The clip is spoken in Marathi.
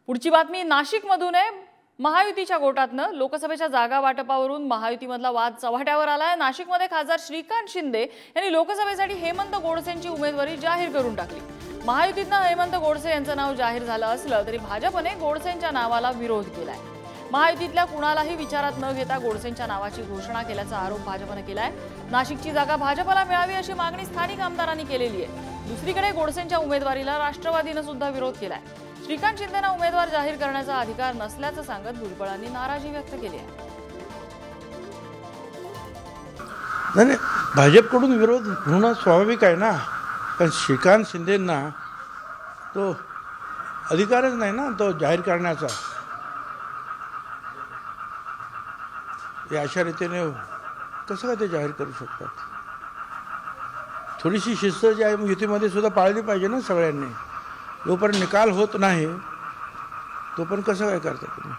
पुढची बातमी नाशिकमधून आहे। महायुतीच्या गोटातनं लोकसभेच्या जागा वाटपावरून महायुतीमधला वाद चव्हाट्यावर आलाय। नाशिकमध्ये खासदार श्रीकांत शिंदे यांनी लोकसभेसाठी हेमंत गोडसेंची उमेदवारी जाहीर करून टाकली। महायुतीतनं हेमंत गोडसे यांचं नाव जाहीर झालं असलं तरी भाजपने गोडसेंच्या नावाला विरोध केलाय। महायुतीतल्या कुणालाही विचारात न घेता गोडसेंच्या नावाची घोषणा केल्याचा आरोप भाजपने केलाय। नाशिकची जागा भाजपला मिळावी अशी मागणी स्थानिक आमदारांनी केलेली आहे। दुसरीकडे गोडसेंच्या उमेदवारीला राष्ट्रवादीने सुद्धा विरोध केलाय। श्रीकांत शिंदेंना उमेदवार जाहीर करण्याचा अधिकार नसल्याचं सांगत भुजबळांनी नाराजी व्यक्त केली आहे। नाही, भाजपकडून विरोध होणं स्वाभाविक आहे ना, पण श्रीकांत शिंदेंना तो अधिकारच नाही ना तो जाहीर करण्याचा। या अशा रीतीने कसं काय ते जाहीर करू शकतात? थोडीशी शिस्त जी आहे युतीमध्ये सुद्धा पाळली पाहिजे ना सगळ्यांनी। जोपर्यंत निकाल होत नाही तोपर्यंत कसं काय करता तुम्ही?